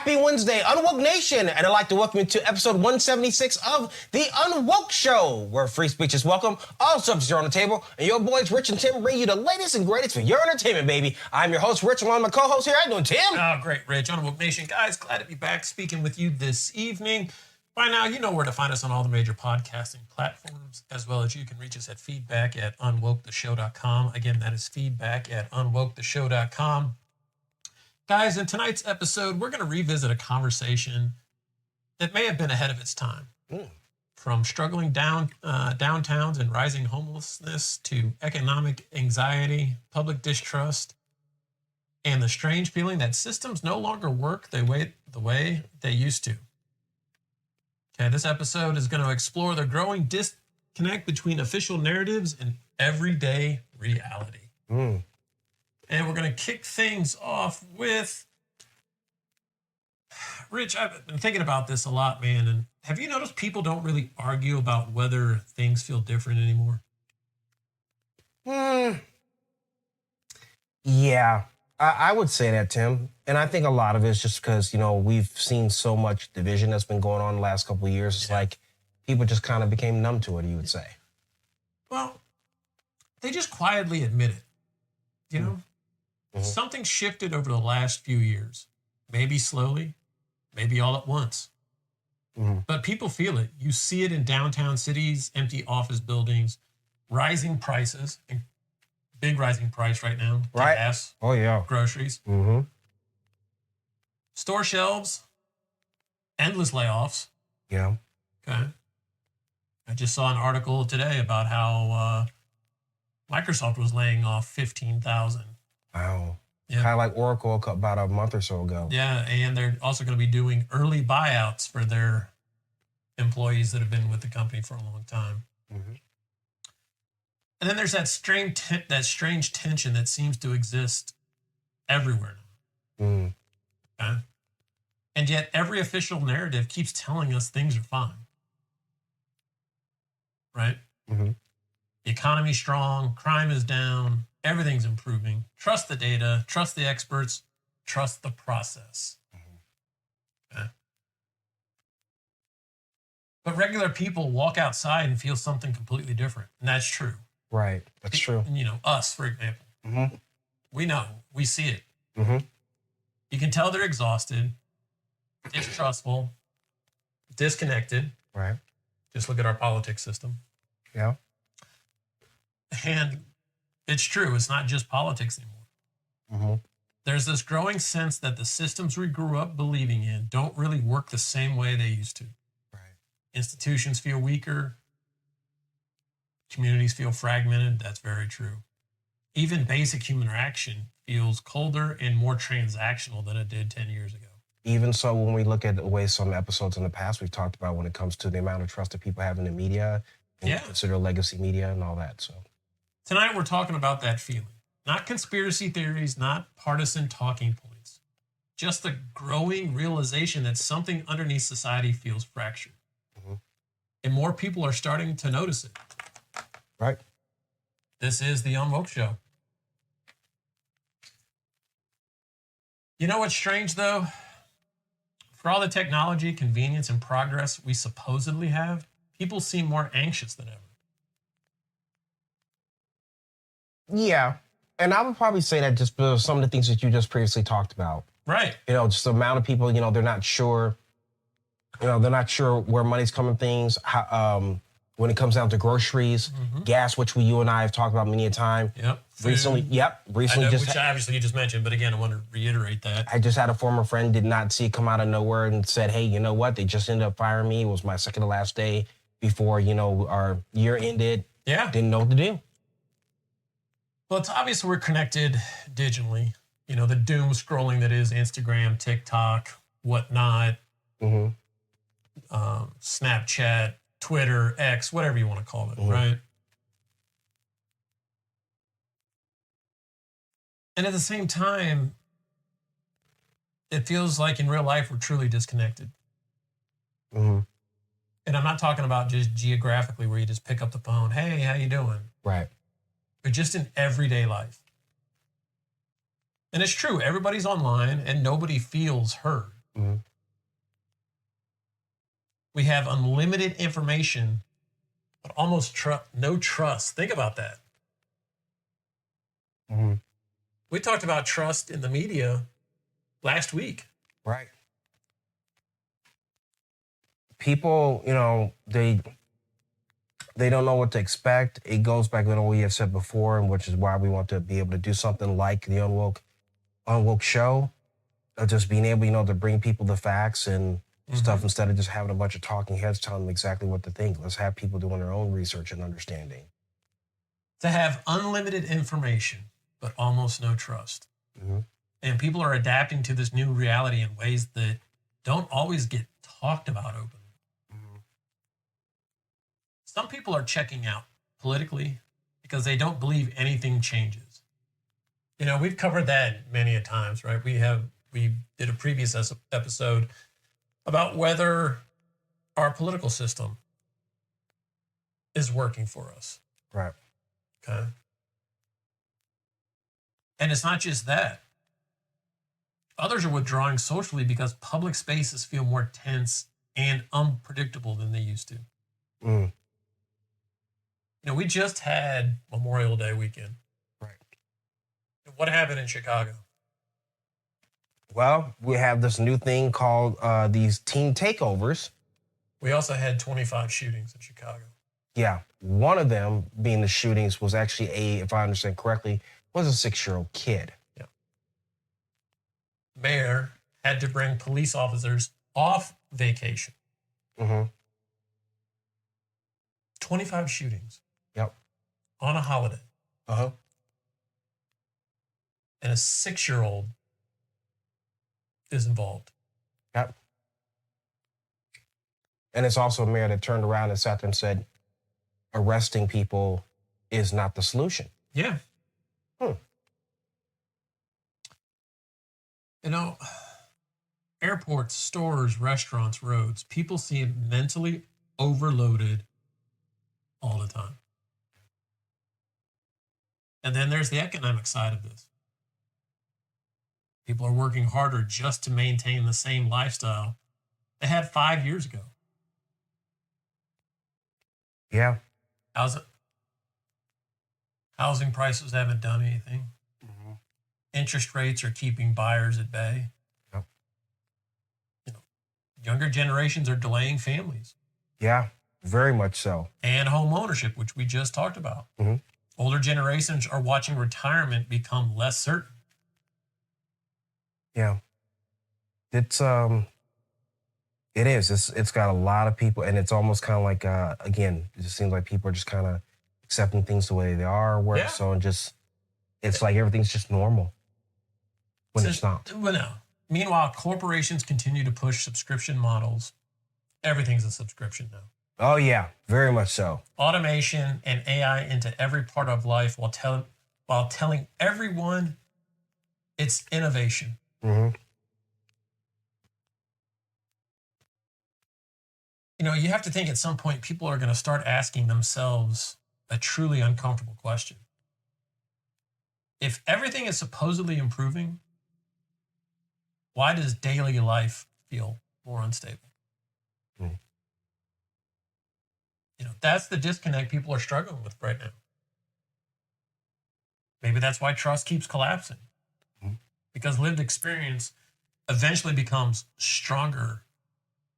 Happy Wednesday, UnWoke Nation, and I'd like to welcome you to episode 176 of the UnWoke Show, where free speech is welcome, all subjects are on the table, and your boys Rich and Tim bring you the latest and greatest for your entertainment, baby. I'm your host, Rich, along with my co-host here. How you doing, Tim? Oh, great, Rich. UnWoke Nation, guys, glad to be back speaking with you this evening. By now, you know where to find us on all the major podcasting platforms, as well as you can reach us at feedback@unwoketheshow.com. Again, that is feedback@unwoketheshow.com. Guys, in tonight's episode, we're going to revisit a conversation that may have been ahead of its time. From struggling downtowns and rising homelessness to economic anxiety, public distrust, and the strange feeling that systems no longer work the way they used to. Okay, this episode is going to explore the growing disconnect between official narratives and everyday reality. And we're going to kick things off with, Rich, I've been thinking about this a lot, man. And have you noticed people don't really argue about whether things feel different anymore? Yeah, I would say that, Tim. And I think a lot of it is just because, you know, we've seen so much division that's been going on the last couple of years. It's like people just kind of became numb to it, you would say. Well, they just quietly admit it, you know? Something shifted over the last few years, maybe slowly, maybe all at once. But people feel it. You see it in downtown cities, empty office buildings, rising prices, and big rising price right now. Right. Gas, Oh, yeah. groceries, store shelves, endless layoffs. Yeah. Okay. I just saw an article today about how Microsoft was laying off 15,000. Wow. Yeah. Kind of like Oracle about a month or so ago. Yeah, and they're also going to be doing early buyouts for their employees that have been with the company for a long time. And then there's that strange tension that seems to exist everywhere now. Okay? And yet every official narrative keeps telling us things are fine. Right? The economy's strong, crime is down, everything's improving. Trust the data, trust the experts, trust the process. Okay? But regular people walk outside and feel something completely different. And that's true. Right. That's true. You know, us, for example. We know. We see it. You can tell they're exhausted, distrustful, disconnected. Right. Just look at our politics system. Yeah. And it's true. It's not just politics anymore. There's this growing sense that the systems we grew up believing in don't really work the same way they used to. Right. Institutions feel weaker. Communities feel fragmented. That's very true. Even basic human interaction feels colder and more transactional than it did 10 years ago. Even so, when we look at the way some episodes in the past we've talked about when it comes to the amount of trust that people have in the media and consider legacy media and all that. So tonight we're talking about that feeling. Not conspiracy theories, not partisan talking points. Just the growing realization that something underneath society feels fractured. And more people are starting to notice it. Right. This is the UnWoke Show. You know what's strange, though? For all the technology, convenience, and progress we supposedly have, people seem more anxious than ever. Yeah. And I would probably say that just because of some of the things that you just previously talked about. Right. You know, just the amount of people, you know, they're not sure. You know, they're not sure where money's coming things. How, when it comes down to groceries, gas, which you and I have talked about many a time. Recently, Recently, which obviously you just mentioned, but again, I want to reiterate that. I just had a former friend, did not see it come out of nowhere and said, hey, you know what? They just ended up firing me. It was my second to last day before, you know, our year ended. Yeah. Didn't know what to do. Well, it's obvious we're connected digitally. You know, the doom scrolling that is Instagram, TikTok, whatnot, Snapchat, Twitter, X, whatever you want to call it, right? And at the same time, it feels like in real life we're truly disconnected. And I'm not talking about just geographically where you just pick up the phone, hey, how you doing? Right. But just in everyday life. And it's true, everybody's online and nobody feels heard. Mhm. We have unlimited information, but almost no trust. Think about that. Mhm. We talked about trust in the media last week. Right. People, they don't know what to expect. It goes back to what we have said before, and which is why we want to be able to do something like the UnWoke Show, of just being able, to bring people the facts and stuff instead of just having a bunch of talking heads telling them exactly what to think. Let's have people doing their own research and understanding. To have unlimited information, but almost no trust. Mhm. And people are adapting to this new reality in ways that don't always get talked about openly. Some people are checking out politically because they don't believe anything changes. We've covered that many a times, right? We did a previous episode about whether our political system is working for us. Right. Okay. And it's not just that. Others are withdrawing socially because public spaces feel more tense and unpredictable than they used to. Mm. We just had Memorial Day weekend. Right. What happened in Chicago? Well, we have this new thing called these teen takeovers. We also had 25 shootings in Chicago. Yeah. One of them being the shootings was actually if I understand correctly, was a 6-year-old kid. Yeah. Mayor had to bring police officers off vacation. Mm-hmm. 25 shootings. Yep. On a holiday. Uh-huh. And a 6-year-old is involved. Yep. And it's also a mayor that turned around and sat there and said, arresting people is not the solution. Yeah. Airports, stores, restaurants, roads, people seem mentally overloaded all the time. And then there's the economic side of this. People are working harder just to maintain the same lifestyle they had 5 years ago. Yeah. Housing prices haven't done anything. Mm-hmm. Interest rates are keeping buyers at bay. Yep. Younger generations are delaying families. Yeah, very much so. And home ownership, which we just talked about. Mm-hmm. Older generations are watching retirement become less certain. Yeah. It's It's got a lot of people, and it's almost kind of like again, it just seems like people are just kind of accepting things the way they are, Yeah. so and just it's like everything's just normal when it's not. Well, no. Meanwhile, corporations continue to push subscription models. Everything's a subscription now. Oh yeah, very much so. Automation and AI into every part of life while telling everyone it's innovation. Mm-hmm. You have to think at some point people are going to start asking themselves a truly uncomfortable question. If everything is supposedly improving, why does daily life feel more unstable? Mm. That's the disconnect people are struggling with right now. Maybe that's why trust keeps collapsing. Mm. Because lived experience eventually becomes stronger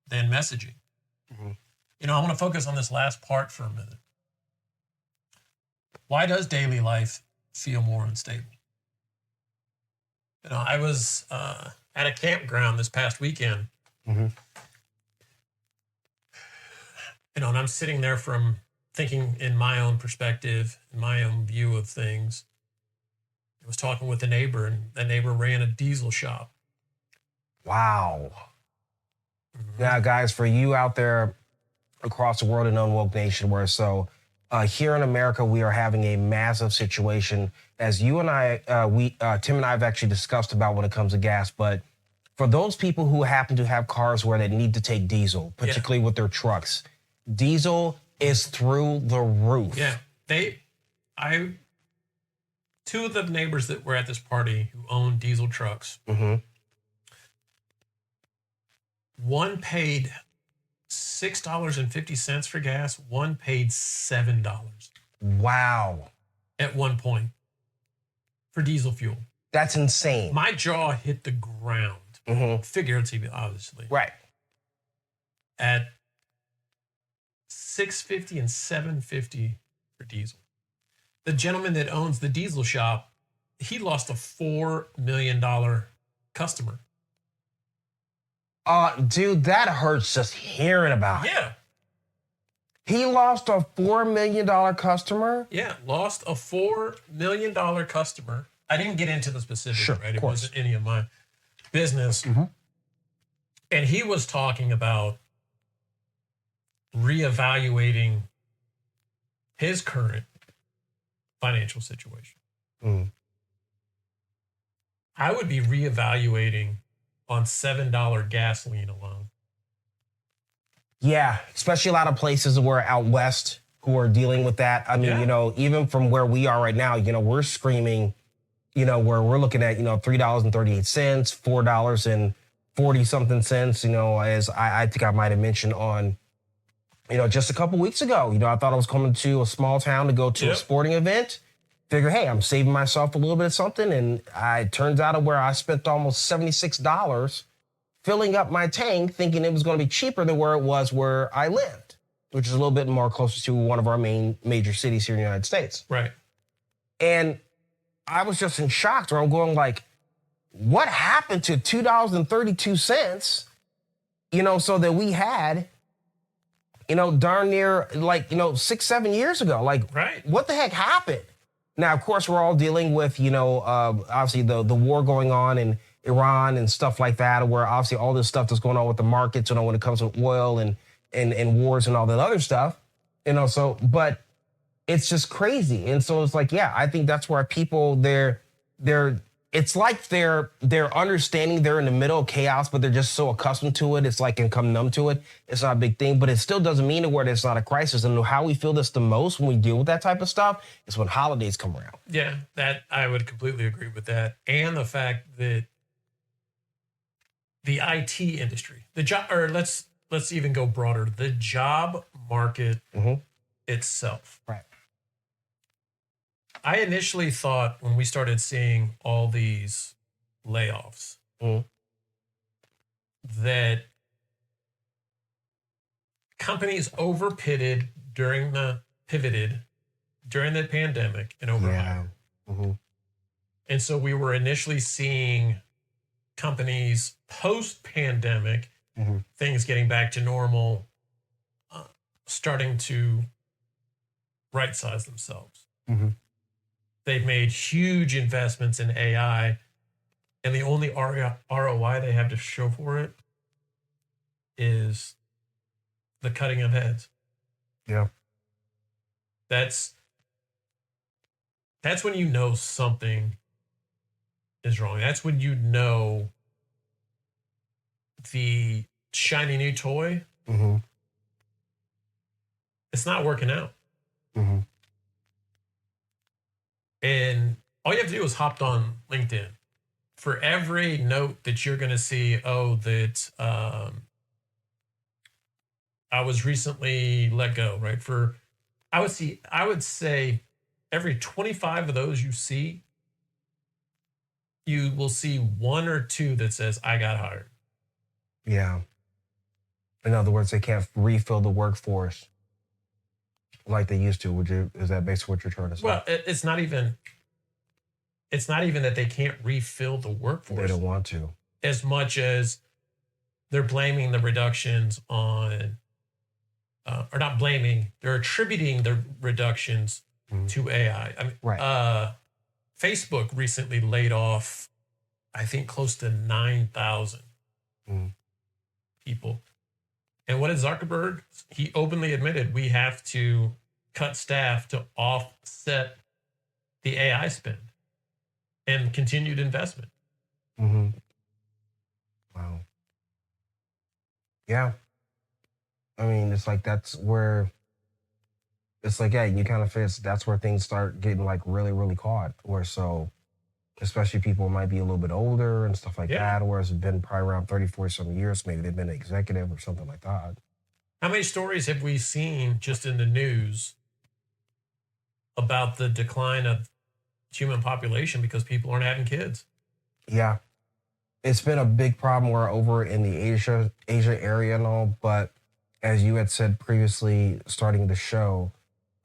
than messaging. Mm-hmm. I want to focus on this last part for a minute. Why does daily life feel more unstable? I was at a campground this past weekend. Mm-hmm. And I'm sitting there from thinking in my own perspective, in my own view of things. I was talking with a neighbor, and the neighbor ran a diesel shop. Wow. Mm-hmm. Now, guys, for you out there across the world in UnWoke Nation, here in America, we are having a massive situation. As you and I, Tim and I have actually discussed about when it comes to gas, but for those people who happen to have cars where they need to take diesel, particularly with their trucks, diesel is through the roof. Yeah. Two of the neighbors that were at this party who own diesel trucks, Mm-hmm. One paid $6.50 for gas. One paid $7 Wow. at one point for diesel fuel. That's insane. My jaw hit the ground, figuratively, obviously, Right. at $6.50 and $7.50 for diesel. The gentleman that owns the diesel shop, he lost a $4 million customer. Dude, that hurts just hearing about it. Yeah. He lost a $4 million customer? Yeah, lost a $4 million customer. I didn't get into the specifics, Sure, right? of It course. wasn't any of my business. And he was talking about reevaluating his current financial situation. I would be reevaluating on $7 gasoline alone. Yeah, especially a lot of places where out west who are dealing with that. I mean, Yeah. even from where we are right now, we're screaming, where we're looking at, $3.38, $4.40 something cents, as I think I might have mentioned on, just a couple weeks ago. I thought I was coming to a small town to go to a sporting event. Figure, hey, I'm saving myself a little bit of something. And it turns out where I spent almost $76 filling up my tank, thinking it was going to be cheaper than where it was where I lived, which is a little bit more closer to one of our major cities here in the United States. Right. And I was just in shock where I'm going like, what happened to $2.32, so that we had, darn near 6-7 years ago. Like, Right. What the heck happened? Now, of course, we're all dealing with, obviously the war going on in Iran and stuff like that, where obviously all this stuff that's going on with the markets, when it comes to oil and wars and all that other stuff, but it's just crazy. And so it's like, yeah, I think that's where people, it's like they're understanding they're in the middle of chaos, but they're just so accustomed to it. It's like and come numb to it. It's not a big thing, but it still doesn't mean it where it's not a crisis. And how we feel this the most when we deal with that type of stuff is when holidays come around. Yeah, that I would completely agree with that. And the fact that the IT industry, the job, or let's even go broader, the job market itself. Right. I initially thought when we started seeing all these layoffs that companies pivoted during the pandemic and overhired. And so we were initially seeing companies post-pandemic, things getting back to normal, starting to right-size themselves. They've made huge investments in AI, and the only ROI they have to show for it is the cutting of heads. Yeah. That's when you know something is wrong. That's when you know the shiny new toy, it's not working out. And all you have to do is hop on LinkedIn. For every note that you're going to see, that I was recently let go, right? I would say every 25 of those you see, you will see one or two that says, I got hired. Yeah. In other words, they can't refill the workforce like they used to. Is that basically what you're trying to say? Well, it's not even that they can't refill the workforce. They don't want to. As much as they're blaming the reductions on, or not blaming, they're attributing the reductions to AI. I mean, right. Facebook recently laid off, I think, close to 9,000 people. And what did Zuckerberg? He openly admitted we have to cut staff to offset the AI spend and continued investment. Wow. Yeah. I mean, it's like that's where it's like, yeah, you kind of feel that's where things start getting like really, really caught. Or so especially people who might be a little bit older and stuff like that, or has been probably around 30, 40 some years. Maybe they've been an executive or something like that. How many stories have we seen just in the news about the decline of human population because people aren't having kids? Yeah. It's been a big problem where over in the Asia area and all, but as you had said previously, starting the show,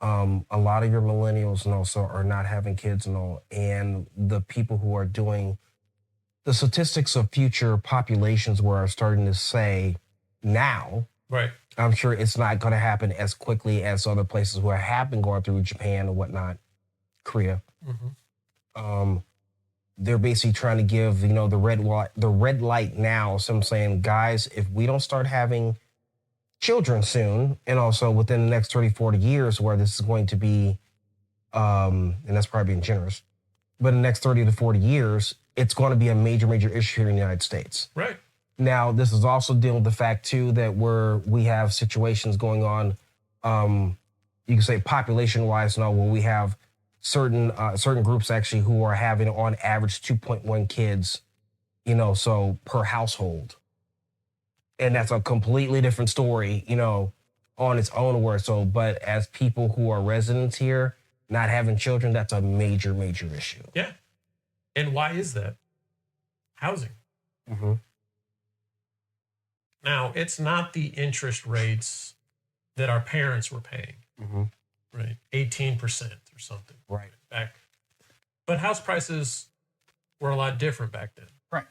a lot of your millennials and also are not having kids and all, and the people who are doing the statistics of future populations where are starting to say now, Right. I'm sure it's not going to happen as quickly as other places who have been going through Japan and whatnot, Korea. They're basically trying to give, the red light now. So I'm saying, guys, if we don't start having children soon, and also within the next 30, 40 years, where this is going to be, and that's probably being generous, but in the next 30 to 40 years, it's going to be a major, major issue here in the United States. Right. Now, this is also dealing with the fact, too, that we have situations going on, you can say population-wise, where we have certain groups actually who are having on average 2.1 kids, so per household. And that's a completely different story, on its own so, but as people who are residents here, not having children, that's a major, major issue. Yeah. And why is that? Housing. Now, it's not the interest rates that our parents were paying, right? 18% or something. Right. Back. But house prices were a lot different back then. Right.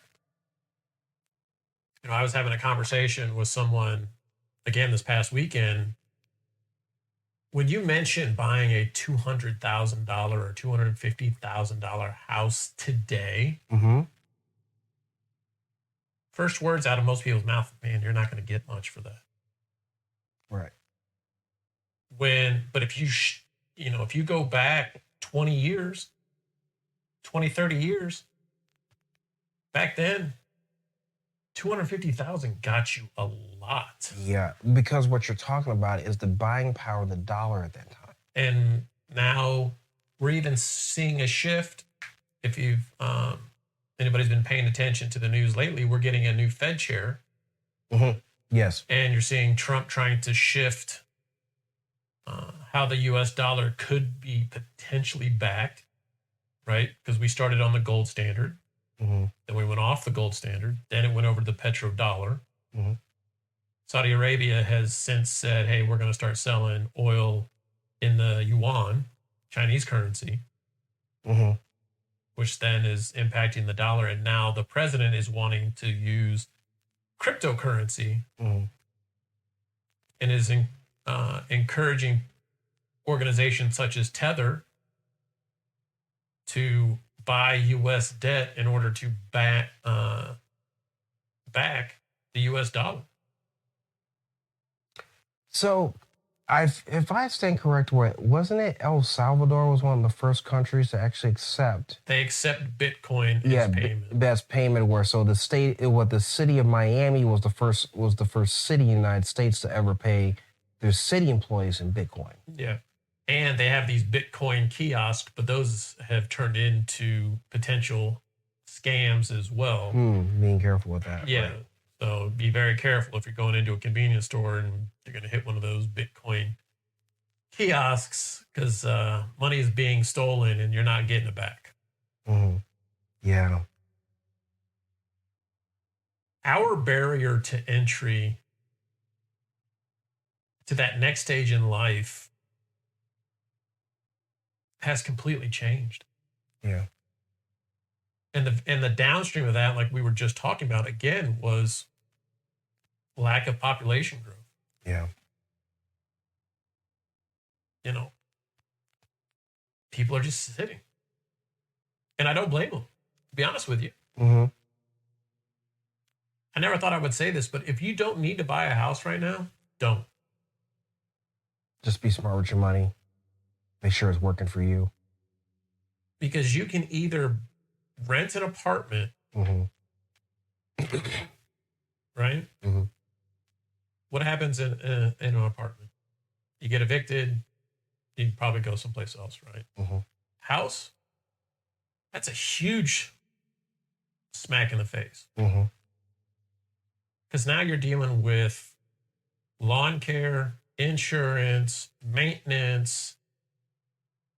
I was having a conversation with someone, again, this past weekend. When you mention buying a $200,000 or $250,000 house today, first words out of most people's mouth, man, you're not going to get much for that. Right. But if if you go back 20 years, 20, 30 years, back then, 250,000 got you a lot. Yeah, because what you're talking about is the buying power of the dollar at that time. And now we're even seeing a shift. If anybody's been paying attention to the news lately, we're getting a new Fed chair. Yes. And you're seeing Trump trying to shift how the U.S. dollar could be potentially backed, right? Because we started on the gold standard. Then we went off the gold standard. Then it went over to the petrodollar. Saudi Arabia has since said, hey, we're going to start selling oil in the yuan, Chinese currency, which then is impacting the dollar. And now the president is wanting to use cryptocurrency and is encouraging organizations such as Tether to buy U.S. debt in order to back the U.S. dollar. So, if I stand correct, wasn't it El Salvador was one of the first countries to actually accept? They accept Bitcoin as payment. Best payment. Where so the city of Miami was the first city in the United States to ever pay their city employees in Bitcoin. Yeah. And they have these Bitcoin kiosks, but those have turned into potential scams as well. Being careful with that. Yeah. Right. So be very careful if you're going into a convenience store and you're going to hit one of those Bitcoin kiosks, because money is being stolen and you're not getting it back. Yeah. Our barrier to entry to that next stage in life has completely changed. Yeah. And the downstream of that, like we were just talking about again, was lack of population growth. Yeah. People are just sitting. And I don't blame them, to be honest with you. I never thought I would say this, but if you don't need to buy a house right now, don't. Just be smart with your money. Make sure it's working for you. Because you can either rent an apartment, right? What happens in an apartment? You get evicted, you probably go someplace else, right? House, That's a huge smack in the face. Mm-hmm. Because now you're dealing with lawn care, insurance, maintenance.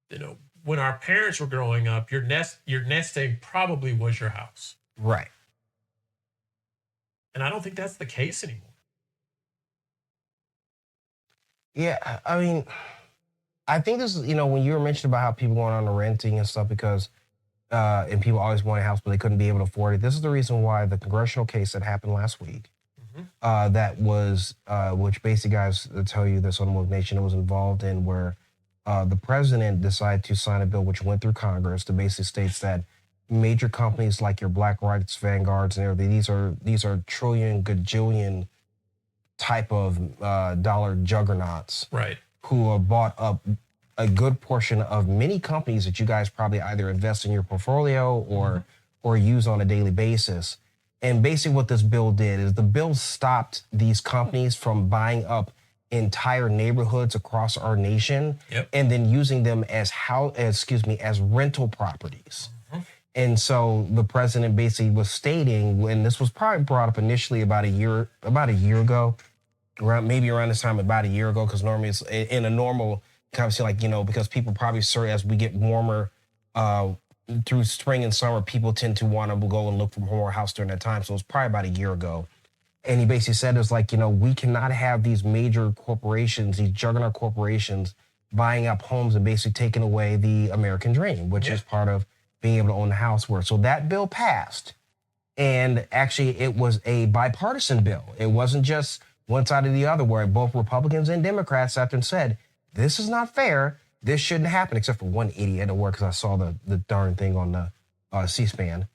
You know, when our parents were growing up, your nest egg probably was your house. Right. And I don't think that's the case anymore. Yeah, I mean, I think this is, when you were mentioning about how people going on to renting and stuff because, and people always wanted a house, but they couldn't be able to afford it. This is the reason why the congressional case that happened last week, that was, which basically guys tell you this UnWoke Nation was involved in, where the president decided to sign a bill which went through Congress that basically states that major companies like your Black Rights Vanguards and everything, these are trillion, gajillion type of dollar juggernauts, right, who have bought up a good portion of many companies that you guys probably either invest in your portfolio or use on a daily basis. And basically what this bill did is the bill stopped these companies from buying up entire neighborhoods across our nation and then using them as rental properties. And so the president basically was stating, when this was probably brought up initially about a year ago, maybe around this time, about a year ago, because normally it's in a normal conversation, because people probably, as we get warmer through spring and summer, people tend to want to go and look for more house during that time. So it's probably about a year ago. And he basically said, it's like, we cannot have these major corporations, these juggernaut corporations, buying up homes and basically taking away the American dream, which is part of being able to own the house. So that bill passed. And actually, it was a bipartisan bill. It wasn't just one side or the other, where both Republicans and Democrats sat there and said, this is not fair. This shouldn't happen, except for one idiot at work, because I saw the darn thing on the C-SPAN.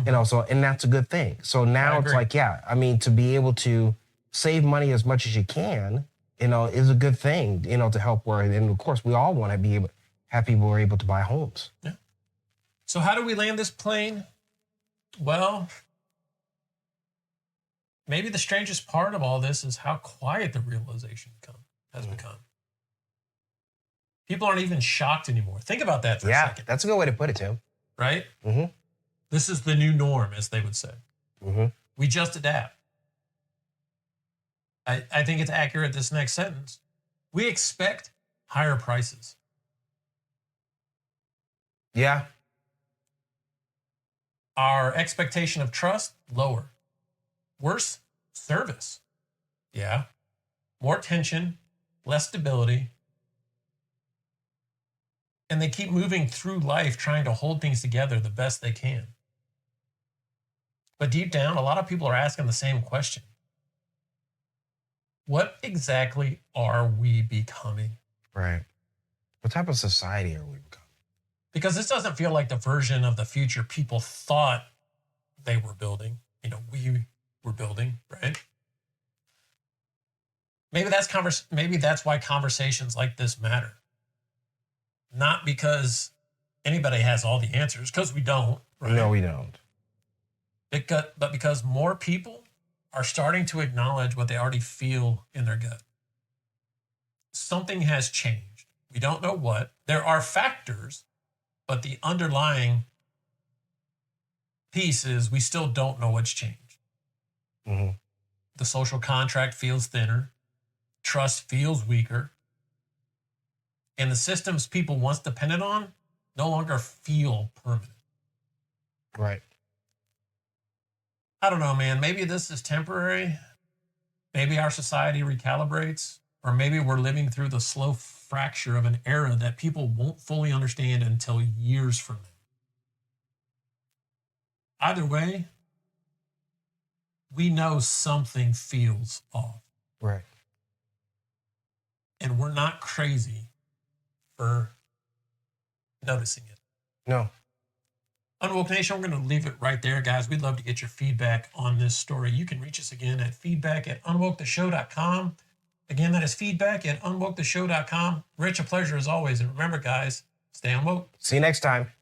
And that's a good thing. So now it's like, to be able to save money as much as you can, is a good thing, to help where, and of course, we all want to be able to have people who are able to buy homes. Yeah. So how do we land this plane? Well, maybe the strangest part of all this is how quiet the realization has become. People aren't even shocked anymore. Think about that for a second. That's a good way to put it, Tim. Right? Mm-hmm. This is the new norm, as they would say. Mm-hmm. We just adapt. I think it's accurate, this next sentence. We expect higher prices. Yeah. Our expectation of trust, lower. Worse, service. Yeah. More tension, less stability. And they keep moving through life trying to hold things together the best they can. But deep down, a lot of people are asking the same question. What exactly are we becoming? Right. What type of society are we becoming? Because this doesn't feel like the version of the future people thought they were building. We were building, right? Maybe that's why conversations like this matter. Not because anybody has all the answers, because we don't. Right? No, we don't. But because more people are starting to acknowledge what they already feel in their gut. Something has changed. We don't know what. There are factors, but the underlying piece is we still don't know what's changed. Mm-hmm. The social contract feels thinner. Trust feels weaker. And the systems people once depended on no longer feel permanent. Right. I don't know, man. Maybe this is temporary. Maybe our society recalibrates. Or maybe we're living through the slow fracture of an era that people won't fully understand until years from now. Either way, we know something feels off. Right. And we're not crazy for noticing it. No. UnWoke Nation, we're going to leave it right there, guys. We'd love to get your feedback on this story. You can reach us again at feedback@unwoketheshow.com. Again, that is feedback@unwoketheshow.com. Rich, a pleasure as always. And remember, guys, stay unwoke. See you next time.